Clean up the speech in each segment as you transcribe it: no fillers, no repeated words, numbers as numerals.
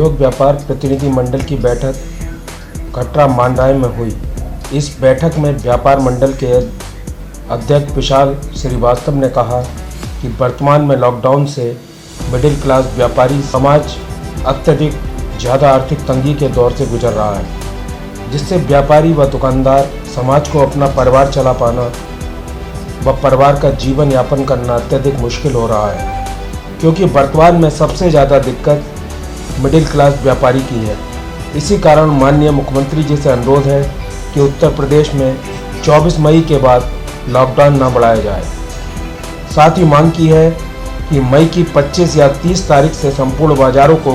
उद्योग व्यापार प्रतिनिधि मंडल की बैठक कटरा मांडराय में हुई। इस बैठक में व्यापार मंडल के अध्यक्ष विशाल श्रीवास्तव ने कहा कि वर्तमान में लॉकडाउन से मिडिल क्लास व्यापारी समाज अत्यधिक ज़्यादा आर्थिक तंगी के दौर से गुजर रहा है, जिससे व्यापारी व दुकानदार समाज को अपना परिवार चला पाना व परिवार का जीवन यापन करना अत्यधिक मुश्किल हो रहा है, क्योंकि वर्तमान में सबसे ज़्यादा दिक्कत मिडिल क्लास व्यापारी की है। इसी कारण माननीय मुख्यमंत्री जी से अनुरोध है कि उत्तर प्रदेश में 24 मई के बाद लॉकडाउन न बढ़ाया जाए। साथ ही मांग की है कि मई की 25 या 30 तारीख से संपूर्ण बाजारों को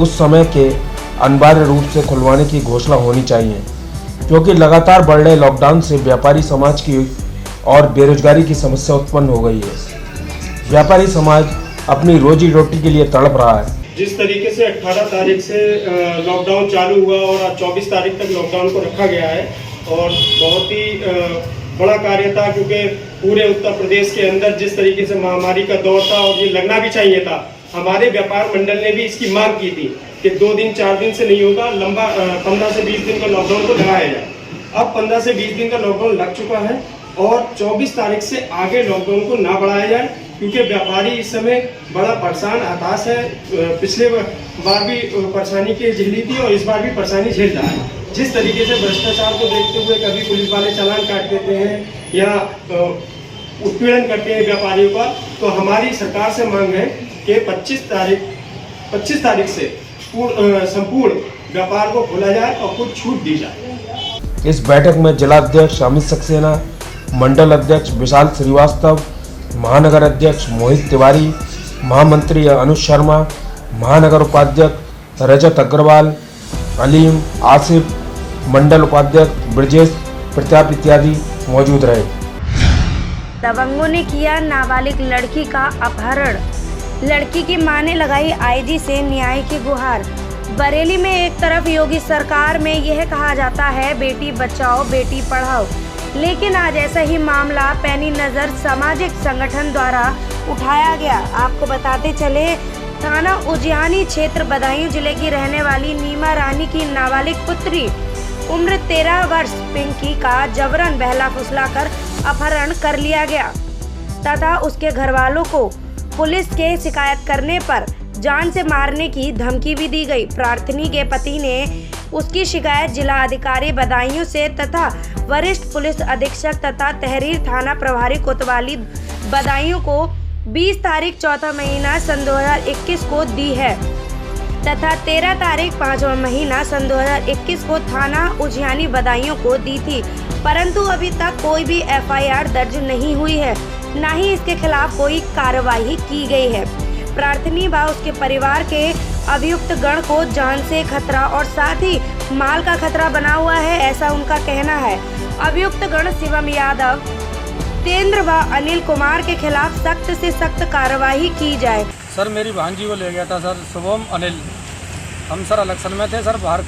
उस समय के अनिवार्य रूप से खुलवाने की घोषणा होनी चाहिए, क्योंकि लगातार बढ़ रहे लॉकडाउन से व्यापारी समाज की और बेरोजगारी की समस्या उत्पन्न हो गई है। व्यापारी समाज अपनी रोजी रोटी के लिए तड़प रहा है। जिस तरीके से 18 तारीख से लॉकडाउन चालू हुआ और 24 तारीख तक लॉकडाउन को रखा गया है और बहुत ही बड़ा कार्य था, क्योंकि पूरे उत्तर प्रदेश के अंदर जिस तरीके से महामारी का दौर था और ये लगना भी चाहिए था। हमारे व्यापार मंडल ने भी इसकी मांग की थी कि 2 दिन 4 दिन से नहीं होगा, लंबा 15 से 20 दिन का लॉकडाउन को लगाया जाए। अब 15 से 20 दिन का लॉकडाउन लग चुका है और 24 तारीख से आगे लॉकडाउन को ना बढ़ाया जाए, क्योंकि व्यापारी इस समय बड़ा परेशान हताश है। पिछले बार भी परेशानी की झेली थी और इस बार भी परेशानी झेल रहा है। जिस तरीके से भ्रष्टाचार को देखते हुए कभी पुलिस वाले चालान काट देते हैं या उत्पीड़न करते हैं व्यापारियों का, तो हमारी सरकार से मांग है कि 25 तारीख से संपूर्ण व्यापार को खोला जाए और कुछ छूट दी जाए। इस बैठक में जिलाध्यक्ष अमित सक्सेना, मंडल अध्यक्ष विशाल श्रीवास्तव, महानगर अध्यक्ष मोहित तिवारी, महामंत्री अनुज शर्मा, महानगर उपाध्यक्ष रजत अग्रवाल, अलीम, आसिफ, मंडल उपाध्यक्ष ब्रजेश प्रताप इत्यादि मौजूद रहे। दबंगों ने किया नाबालिग लड़की का अपहरण, लड़की की मां ने लगाई आईजी से न्याय की गुहार। बरेली में एक तरफ योगी सरकार में यह कहा जाता है बेटी बचाओ बेटी पढ़ाओ, लेकिन आज ऐसा ही मामला पैनी नजर सामाजिक संगठन द्वारा उठाया गया। आपको बताते चले, थाना उजियानी क्षेत्र बदायूं जिले की रहने वाली नीमा रानी की नाबालिग पुत्री उम्र 13 वर्ष पिंकी का जबरन बहला फुसलाकर अपहरण कर लिया गया तथा उसके घर वालों को पुलिस के शिकायत करने पर जान से मारने की धमकी भी दी गई। प्रार्थनी के पति ने उसकी शिकायत जिला अधिकारी बदायूं से तथा वरिष्ठ पुलिस अधीक्षक तथा तहरीर थाना प्रभारी कोतवाली बदायूं को 20 तारीख 4वां महीना सन 2021 को दी है तथा 13 तारीख 5वां महीना सन 2021 को थाना उजियानी बदायूं को दी थी, परंतु अभी तक कोई भी एफआईआर दर्ज नहीं हुई है, न ही इसके खिलाफ कोई कार्रवाई की गई है। प्रार्थनी व उसके परिवार के अभियुक्त गण को जान से खतरा और साथ ही माल का खतरा बना हुआ है, ऐसा उनका कहना है। अभियुक्त गण शिवम यादव, तेंद्र व अनिल कुमार के खिलाफ सख्त से सख्त कार्रवाई की जाए। सर मेरी भांजी को ले गया था सर शुभम अनिल, हम सर इलेक्शन में थे सर, बाहर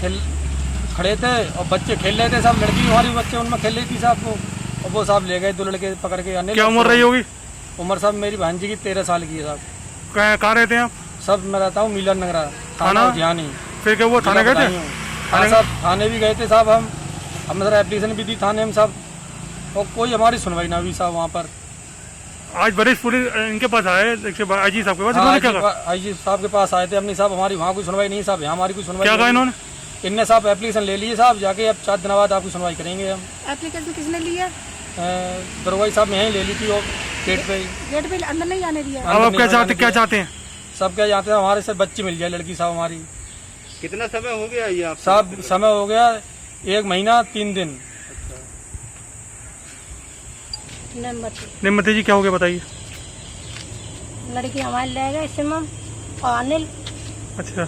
खड़े थे और बच्चे खेल रहे थे, सब लड़की हमारी बच्चे उनमें खेल रही थी साहब को, और वो साहब ले गए 2 लड़के पकड़ के। अनिल क्या उम्र रही होगी? उम्र साहब मेरी भांजी की 13 साल की है साहब। कहाँ रहते हैं आप? सब मैं रहता हूँ मिलन नगरा, थाना उजियानी। फिर क्या वो थाने गए थे? हाँ साहब थाने भी गए थे साहब, हमने सर एप्लीकेशन भी दी थाने में साहब, और कोई हमारी सुनवाई ना हुई साहब वहाँ पर। आज वरिष्ठ पुलिस इनके पास आए, आईजी साहब के पास? हाँ, आईजी साहब के पास आए थे अपनी साहब, हमारी वहाँ कोई सुनवाई नहीं साहब, यहाँ हमारी कोई सुनवाई। क्या कहा इन्होंने? इनने साहब एप्लीकेशन ले लिए साहब, जाके अब 4 दिन बाद आपकी सुनवाई करेंगे हम। एप्लीकेशन किसने लिया? दरोगाई साहब ने यहीं ले ली थी, और गेट पे अंदर नहीं आने दिया। अब आप क्या चाहते हैं? सब क्या चाहते हैं, हमारे से बच्ची मिल जाए लड़की साहब हमारी। कितना समय हो गया ये आप साहब? समय हो गया 1 महीना 3 दिन। निम्मती जी क्या हो गया बताइए। लड़की हमारे ले गए शिवम और अनिल। अच्छा,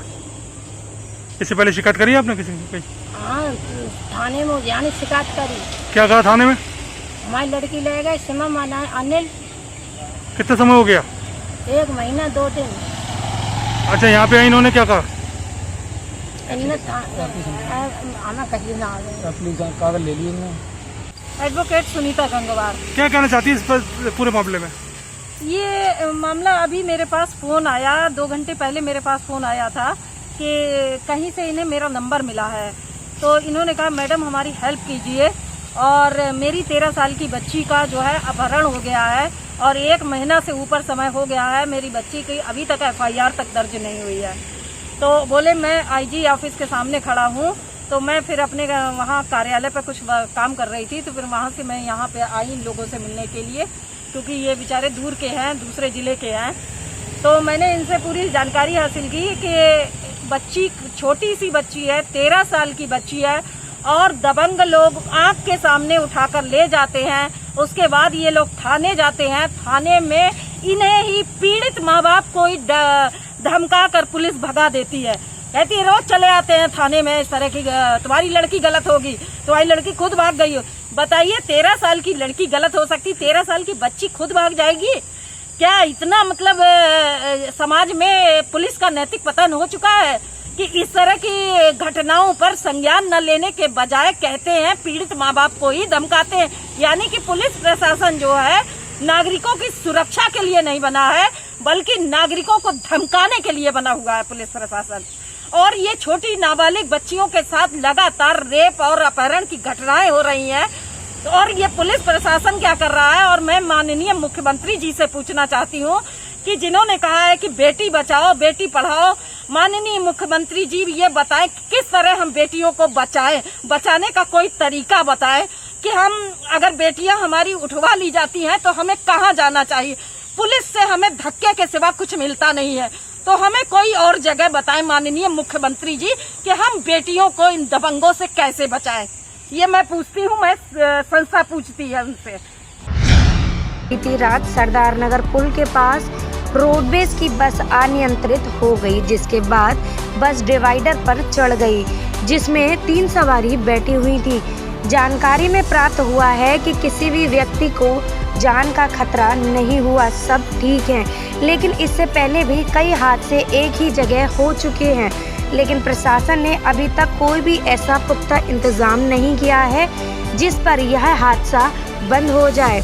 इससे पहले शिकायत करी आपने किसी की? हाँ, थाने में जाने शिकायत करी। क्या कहा थाने में? हमारी लड़की ले गए शिवम अनिल। कितना समय हो गया? 1 महीना 2 दिन। अच्छा, यहाँ पे इन्होंने क्या कहा? कागज ले लिए। एडवोकेट सुनीता गंगवार। क्या कहना चाहती है इस पर पूरे मामले में? ये मामला अभी मेरे पास फ़ोन आया, 2 घंटे पहले मेरे पास फ़ोन आया था कि कहीं से इन्हें मेरा नंबर मिला है। तो इन्होंने कहा मैडम हमारी हेल्प कीजिए, और मेरी 13 साल की बच्ची का जो है अपहरण हो गया है और 1 महीना से ऊपर समय हो गया है। मेरी बच्ची की अभी तक FIR तक दर्ज नहीं हुई है। तो बोले मैं IG ऑफिस के सामने खड़ा हूँ। तो मैं फिर अपने वहाँ कार्यालय पर कुछ काम कर रही थी, तो फिर वहाँ से मैं यहाँ पे आई इन लोगों से मिलने के लिए, क्योंकि ये बेचारे दूर के हैं, दूसरे ज़िले के हैं। तो मैंने इनसे पूरी जानकारी हासिल की कि बच्ची छोटी सी बच्ची है, 13 साल की बच्ची है, और दबंग लोग आँख के सामने उठाकर ले जाते हैं। उसके बाद ये लोग थाने जाते हैं। थाने में इन्हें ही पीड़ित माँ बाप को ही धमका कर पुलिस भगा देती है। कहती है रोज चले आते हैं थाने में इस तरह की, तुम्हारी लड़की गलत होगी, तुम्हारी लड़की खुद भाग गई हो। बताइए 13 साल की लड़की गलत हो सकती, 13 साल की बच्ची खुद भाग जाएगी क्या? इतना मतलब समाज में पुलिस का नैतिक पतन हो चुका है कि इस तरह की घटनाओं पर संज्ञान न लेने के बजाय कहते हैं पीड़ित माँ बाप को ही धमकाते हैं। यानी कि पुलिस प्रशासन जो है नागरिकों की सुरक्षा के लिए नहीं बना है, बल्कि नागरिकों को धमकाने के लिए बना हुआ है पुलिस प्रशासन। और ये छोटी नाबालिग बच्चियों के साथ लगातार रेप और अपहरण की घटनाएं हो रही हैं, और ये पुलिस प्रशासन क्या कर रहा है? और मैं माननीय मुख्यमंत्री जी से पूछना चाहती हूँ कि जिन्होंने कहा है कि बेटी बचाओ बेटी पढ़ाओ, माननीय मुख्यमंत्री जी ये बताएं किस तरह हम बेटियों को बचाएं, बचाने का कोई तरीका बताएं कि हम अगर बेटियां हमारी उठवा ली जाती हैं तो हमें कहाँ जाना चाहिए। पुलिस से हमें धक्के के सिवा कुछ मिलता नहीं है, तो हमें कोई और जगह बताएं माननीय मुख्यमंत्री जी कि हम बेटियों को इन दबंगों से कैसे बचाएं। ये मैं पूछती हूँ, मैं संस्था पूछती है उनसे। बीती रात सरदार नगर पुल के पास रोडवेज की बस अनियंत्रित हो गई, जिसके बाद बस डिवाइडर पर चढ़ गई, जिसमें 3 सवारी बैठी हुई थी। जानकारी में प्राप्त हुआ है कि किसी भी व्यक्ति को जान का खतरा नहीं हुआ, सब ठीक है। लेकिन इससे पहले भी कई हादसे एक ही जगह हो चुके हैं, लेकिन प्रशासन ने अभी तक कोई भी ऐसा पुख्ता इंतजाम नहीं किया है जिस पर यह हादसा बंद हो जाए।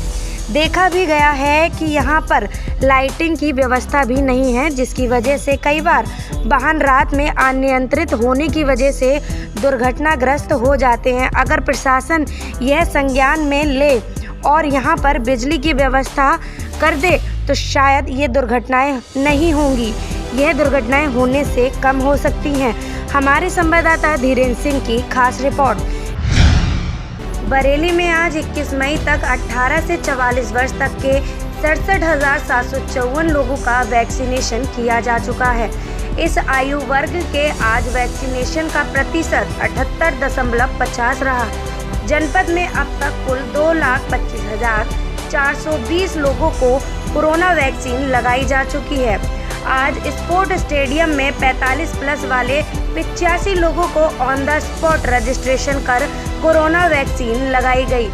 देखा भी गया है कि यहाँ पर लाइटिंग की व्यवस्था भी नहीं है, जिसकी वजह से कई बार वाहन रात में अनियंत्रित होने की वजह से दुर्घटनाग्रस्त हो जाते हैं। अगर प्रशासन यह संज्ञान में ले और यहाँ पर बिजली की व्यवस्था कर दे तो शायद ये दुर्घटनाएं नहीं होंगी, यह दुर्घटनाएं होने से कम हो सकती हैं। हमारे संवाददाता धीरेन्द्र सिंह की खास रिपोर्ट। बरेली में आज 21 मई तक 18 से 44 वर्ष तक के 67,754 लोगों का वैक्सीनेशन किया जा चुका है। इस आयु वर्ग के आज वैक्सीनेशन का प्रतिशत 78.50 रहा। जनपद में अब तक कुल 2,25,420 लोगों को कोरोना वैक्सीन लगाई जा चुकी है। आज स्पोर्ट स्टेडियम में 45 प्लस वाले 85 लोगों को ऑन द स्पॉट रजिस्ट्रेशन कर कोरोना वैक्सीन लगाई गई।